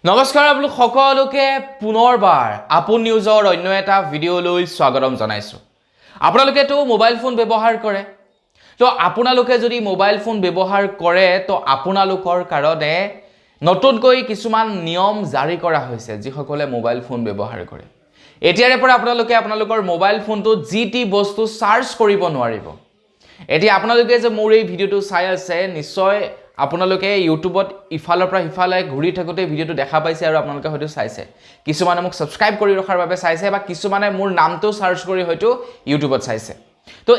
নমস্কাৰ আপোনালোক সকলোকে পুনৰবাৰ আপোন নিউজৰ অন্য এটা ভিডিঅ'লৈ স্বাগতম জনাইছো। আপোনালোকেতো মোবাইল ফোন ব্যৱহাৰ কৰে। তো আপোনালোকে যদি মোবাইল ফোন ব্যৱহাৰ কৰে তো আপোনালোকৰ কাৰণে নতুনকৈ কিছুমান নিয়ম জাৰি কৰা হৈছে যিসকলে মোবাইল ফোন ব্যৱহাৰ কৰে। এতিয়াৰে পৰা আপোনালোকে আপোনালোকৰ মোবাইল ফোনটো জিটি বস্তু সাৰ্চ কৰিব নোৱাৰিব। এতিয়া আপোনালোকে যে মোৰ এই ভিডিঅ'টো চাই আছে নিশ্চয় আপোনালোকে ইউটিউবত ইফালৰ পৰা ইফালে ঘূৰি থাকোতে ভিডিঅ'টো দেখা পাইছে আৰু আপোনালোকে হয়তো চাইছে। কিছুমানে মোক সাবস্ক্ৰাইব কৰি ৰখাৰ বাবে চাইছে বা কিছুমানে মোৰ নামটো সাৰ্চ কৰি হয়তো ইউটিউবত চাইছে। তো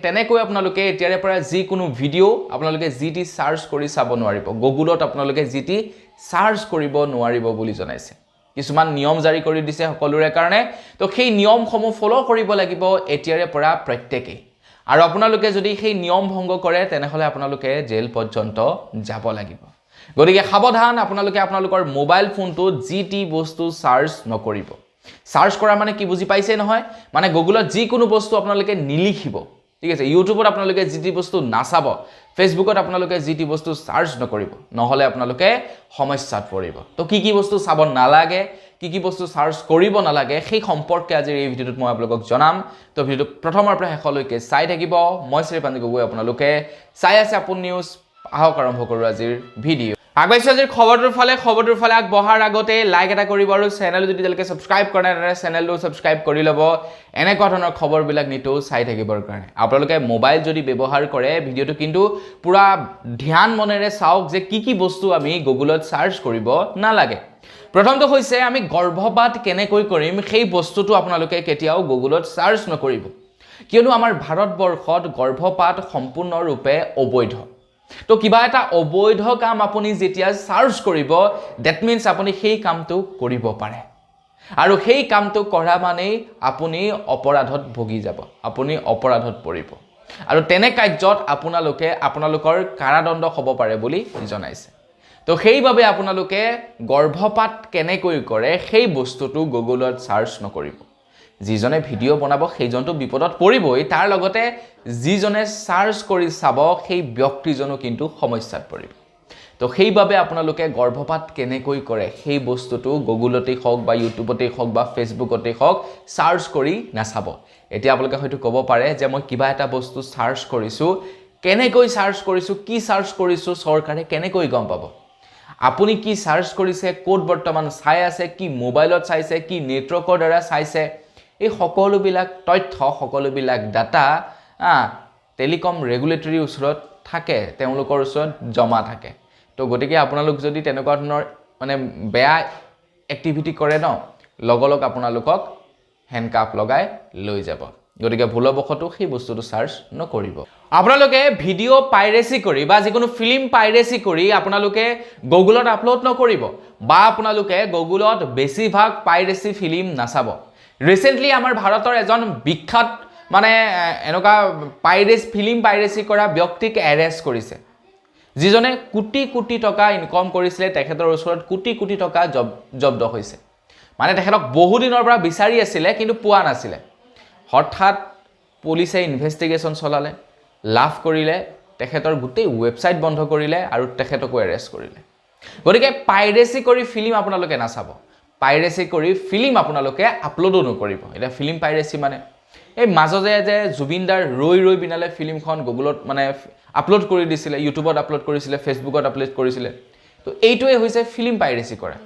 তেনেকৈ আপোনালোকে এতিয়াৰে পৰা যিকোনো ভিডিঅ' আপোনালোকে জিটি সাৰ্চ কৰি চাব নোৱাৰিব। গুগলত আপোনালোকে জিটি সাৰ্চ কৰিব নোৱাৰিব বুলি জনাইছে। কিছুমান নিয়ম জাৰি কৰি দিছে সকলোৰে কাৰণে। তো সেই নিয়মসমূহ ফলো কৰিব লাগিব এতিয়াৰে পৰা প্ৰত্যেকেই। আৰু আপোনালোকে যদি সেই নিয়ম ভংগ কৰে তেনেহলে আপোনালোকে জেল পৰ্যন্ত যাব লাগিব। গতিকে সাৱধান, আপোনালোকে আপোনালোকৰ মোবাইল ফোনটো জিটি বস্তু সাৰ্চ নকৰিব। সাৰ্চ কৰা মানে কি বুজি পাইছে নহয়? মানে গুগলত যিকোনো বস্তু আপোনালোকে নিলিখিব। ঠিক আছে, ইউটিউবত আপোনালোকে জিটি বস্তু নাচাব, ফেচবুকত আপোনালোকে জিটি বস্তু সাৰ্চ নকৰিব, নহলে আপোনালোকে সমস্যাত পৰিব। তো কি বস্তু চাব নালাগে, কি বস্তু সাৰ্চ কৰিব নালাগে সেই সম্পৰ্কে আজিৰ এই ভিডিঅ'টোত মই আপোনালোকক জনাম। তো ভিডিঅ'টো প্ৰথমৰ পৰা শেষলৈকে চাই থাকিব। মই শ্ৰীপাণ্ডে গগৈ, আপোনালোকে চাই আছে আপোন নিউজ। আহক আৰম্ভ কৰোঁ আজিৰ ভিডিঅ'। আগবাইছো আজিৰ খবৰটোৰ ফালে আগবঢ়াৰ আগতে লাইক এটা কৰিব আৰু চেনেল যদি এতিয়ালৈকে সাবস্ক্ৰাইব কৰা নাই তেনে চেনেলটো সাবস্ক্ৰাইব কৰি ল'ব এনেকুৱা ধৰণৰ খবৰবিলাক নিতৌ চাই থাকিবৰ কাৰণে। আপোনালোকে মোবাইল যদি ব্যৱহাৰ কৰে ভিডিঅ'টো কিন্তু পুৰা ধ্যান মনেৰে চাওক যে কি বস্তু আমি গুগলত সাৰ্চ কৰিব নালাগে। প্ৰথমটো হৈছে আমি গৰ্ভপাত কেনেকৈ কৰিম সেই বস্তুটো আপোনালোকে কেতিয়াও গুগলত সাৰ্চ নকৰিব, কিয়নো আমাৰ ভাৰতবৰ্ষত গৰ্ভপাত সম্পূৰ্ণৰূপে অবৈধ। তো কিবা এটা অবৈধ কাম আপুনি যেতিয়া সাৰ্চ কৰিব দ্যাট মিন্স আপুনি সেই কামটো কৰিব পাৰে, আৰু সেই কামটো কৰা মানেই আপুনি অপৰাধত ভুগি যাব, আপুনি অপৰাধত পৰিব, আৰু তেনে কাৰ্যত আপোনালোকৰ কাৰাদণ্ড হ'ব পাৰে বুলি জনাইছে। তো সেইবাবে আপোনালোকে গৰ্ভপাত কেনেকৈ কৰে সেই বস্তুটো গুগলত সাৰ্চ নকৰিব। যিজনে ভিডিঅ' বনাব সেইজনটো বিপদত পৰিবই, তাৰ লগতে যিজনে সাৰ্চ কৰি চাব সেই ব্যক্তিজনো কিন্তু সমস্যাত পৰিব। তো সেইবাবে আপোনালোকে গৰ্ভপাত কেনেকৈ কৰে সেই বস্তুটো গুগলতেই হওক বা ইউটিউবতেই হওক বা ফেচবুকতেই হওক সাৰ্চ কৰি নাচাব। এতিয়া আপোনালোকে হয়তো ক'ব পাৰে যে মই কিবা এটা বস্তু সাৰ্চ কৰিছোঁ, কেনেকৈ সাৰ্চ কৰিছোঁ, কি সাৰ্চ কৰিছোঁ চৰকাৰে কেনেকৈ গম পাব? আপুনি কি সাৰ্চ কৰিছে, ক'ত বৰ্তমান চাই আছে, কি মোবাইলত চাইছে, কি নেটৱৰ্কৰ দ্বাৰা চাইছে, এই সকলোবিলাক তথ্য সকলোবিলাক ডাটা টেলিকম ৰেগুলেটৰীৰ ওচৰত থাকে, তেওঁলোকৰ ওচৰত জমা থাকে। তো গতিকে আপোনালোক যদি তেনেকুৱা ধৰণৰ মানে বেয়া এক্টিভিটি কৰে ন, লগলগ আপোনালোকক হেণ্ডকাফ লগাই লৈ যাব। গতিকে ভুলবশতঃ সেই বস্তুটো সাৰ্চ নকৰিব। আপোনালোকে ভিডিঅ' পাইৰেচি কৰি বা যিকোনো ফিল্ম পাইৰেচি কৰি আপোনালোকে গুগলত আপলোড নকৰিব, বা আপোনালোকে গুগলত বেছিভাগ পাইৰেচি ফিল্ম নাচাব। ৰিসেন্টলি আমাৰ ভাৰতৰ এজন বিখ্যাত মানে এনেকুৱা ফিল্ম পাইৰেচি কৰা ব্যক্তিক এৰেষ্ট কৰিছে, যিজনে কোটি টকা ইনকম কৰিছিলে। তেখেতৰ ওচৰত কোটি টকা জব্দ হৈছে। মানে তেখেতক বহু দিনৰ পৰা বিচাৰি আছিলে কিন্তু পোৱা নাছিলে। হঠাৎ পুলিচে ইনভেষ্টিগেশ্যন চলালে, লাভ কৰিলে, তেখেতৰ গোটেই ৱেবছাইট বন্ধ কৰিলে আৰু তেখেতকো এৰেষ্ট কৰিলে। গতিকে পাইৰেচি কৰি ফিল্ম আপোনালোকে নাচাব, পাইৰেচি কৰি ফিল্ম আপোনালোকে আপলোডো নকৰিব। এতিয়া ফিল্ম পাইৰেচি মানে এই মাজতে যে জুবিন দাৰ ৰৈ বিনালে ফিল্মখন গুগলত মানে আপলোড কৰি দিছিলে, ইউটিউবত আপলোড কৰিছিলে, ফেচবুকত আপলোড কৰিছিলে। তো এইটোৱে হৈছে ফিল্ম পাইৰেচি কৰা।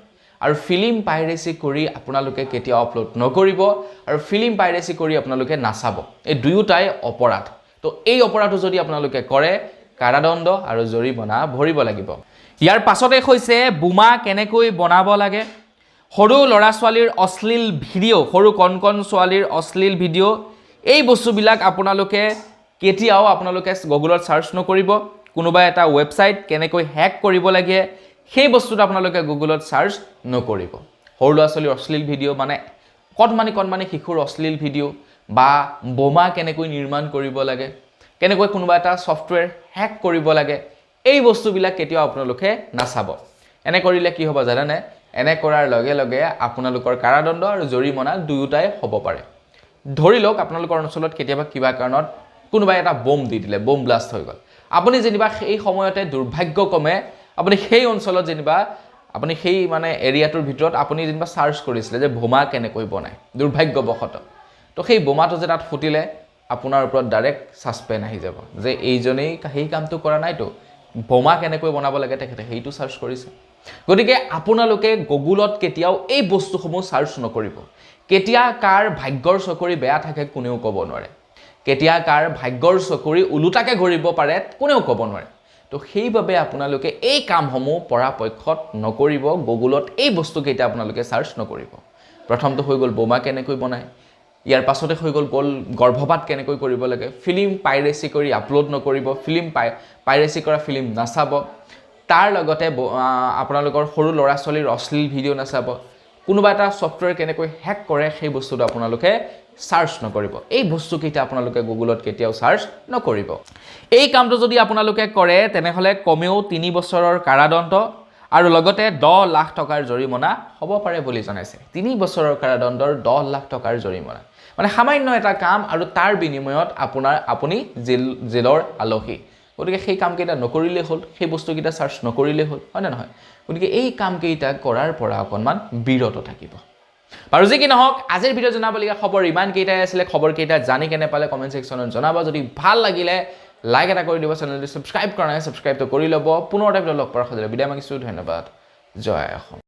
আৰু ফিল্ম পাইৰেচি কৰি আপোনালোকে কেতিয়াও আপলোড নকৰিব, আৰু ফিল্ম পাইৰেচি কৰি আপোনালোকে নাচাব। এই দুয়োটাই অপৰাধ। তো এই অপৰাধটো যদি আপোনালোকে কৰে কাৰাদণ্ড আৰু জৰিমনা ভৰিব লাগিব। ইয়াৰ পাছতে হৈছে বোমা কেনেকৈ বনাব লাগে, সৰু ল'ৰা ছোৱালীৰ অশ্লীল ভিডিঅ', সৰু কণ ছোৱালীৰ অশ্লীল ভিডিঅ', এই বস্তুবিলাক আপোনালোকে কেতিয়াও গুগলত সাৰ্চ নকৰিব। কোনোবা এটা ৱেবছাইট কেনেকৈ হেক কৰিব লাগে সেই বস্তুটো আপোনালোকে গুগলত সাৰ্চ নকৰিব। সৰু ল'ৰা ছোৱালীৰ অশ্লীল ভিডিঅ' মানে কণমানি শিশুৰ অশ্লীল ভিডিঅ', বা বোমা কেনেকৈ নিৰ্মাণ কৰিব লাগে, কেনেকৈ কোনোবা এটা ছফ্টৱেৰ হেক কৰিব লাগে, এই বস্তুবিলাক কেতিয়াও আপোনালোকে নাচাব। এনে কৰিলে কি হ'ব জানেনে? এনে কৰাৰ লগে লগে আপোনালোকৰ কাৰাদণ্ড আৰু জৰিমনা দুয়োটাই হ'ব পাৰে। ধৰি লওক আপোনালোকৰ অঞ্চলত কেতিয়াবা কিবা কাৰণত কোনোবাই এটা বোম দি দিলে, বোম ব্লাষ্ট হৈ গ'ল। আপুনি যেনিবা সেই সময়তে দুৰ্ভাগ্যক্ৰমে আপুনি সেই অঞ্চলত যেনিবা আপুনি সেই মানে এৰিয়াটোৰ ভিতৰত আপুনি যেনিবা সাৰ্চ কৰিছিলে যে বোমা কেনেকৈ বনায় দুৰ্ভাগ্যবশতঃ তো সেই বোমাটো যে তাত ফুটিলে আপোনাৰ ওপৰত ডাইৰেক্ট সাসপেন্ড আহি যাব যে এইজনেই সেই কামটো কৰা নাইতো বোমা কেনেকৈ বনাব লাগে তেখেতে সেইটো সাৰ্চ কৰিছে গতিকে আপোনালোকে গুগলত কেতিয়াও এই বস্তুসমূহ সাৰ্চ নকৰিব কেতিয়া কাৰ ভাগ্যৰ চকৰি বেয়া থাকে কোনেও ক'ব নোৱাৰে কেতিয়া কাৰ ভাগ্যৰ চকৰি উলুটাকে ঘূৰিব পাৰে কোনেও ক'ব নোৱাৰে তো সেইভাবে আপোনালোকে এই কামসমূহ পৰাপক্ষত নকৰিব গুগলত এই বস্তু কেইটা আপোনালোকে সাৰ্চ নকৰিব প্ৰথমটো হৈ গ'ল বোমা কেনেকৈ বনায় ইয়াৰ পাছতে হৈ গ'ল গৰ্ভপাত কেনেকৈ কৰিব লাগে ফিল্ম পাইৰেচি কৰি আপলোড নকৰিব ফিল্ম পাইৰেচি কৰা ফিল্ম নাচাব তাৰ লগতে আপোনালোকৰ সৰু ল'ৰা ছোৱালীৰ অশ্লীল ভিডিঅ' নাচাব কোনোবা এটা সফটৱেৰ কেনেকৈ হ্যাক কৰে সেই বস্তুটো আপোনালোকে সাৰ্চ নকৰিব এই বস্তু কেইটা আপোনালোকে গুগলত কেতিয়াও সাৰ্চ নকৰিব এই কামটো যদি আপোনালোকে কৰে তেনেহলে কমেও 3 বছৰৰ কাৰাদণ্ড আৰু লগতে 10 লাখ টকাৰ জৰিমনা হ'ব পাৰে বুলি জনাইছে 3 বছৰৰ কাৰাদণ্ডৰ 10 লাখ টকাৰ জৰিমনা মানে সামান্য এটা কাম আৰু তাৰ বিনিময়ত আপুনি জেলৰ আলহী গতিকে সেই কাম কেইটা নকৰিলে হ'ল সেই বস্তু কেইটা সাৰ্চ নকৰিলে হ'ল হয় না নহয় গতিকে এই কাম কেইটা কৰাৰ পৰা অকনমান বিৰত থাকিব বাৰু যে কি নহওক আজিৰ ভিডিও জনাবলগীয়া খবৰ ইমান কেইটাই আছিলে খবৰ কেইটা জানি কেনে পালে কমেন্ট সেকশনত জনাবা যদি ভাল লাগিলে লাইক এটা কৰি দিব চেনেলটো সাবস্ক্ৰাইব কৰা নাই সাবস্ক্ৰাইবটো কৰি ল'ব পুনৰ এটা ভিডিও লগ পোৱাৰ সৈতে বিদায় মাগিছো ধন্যবাদ জয় অসম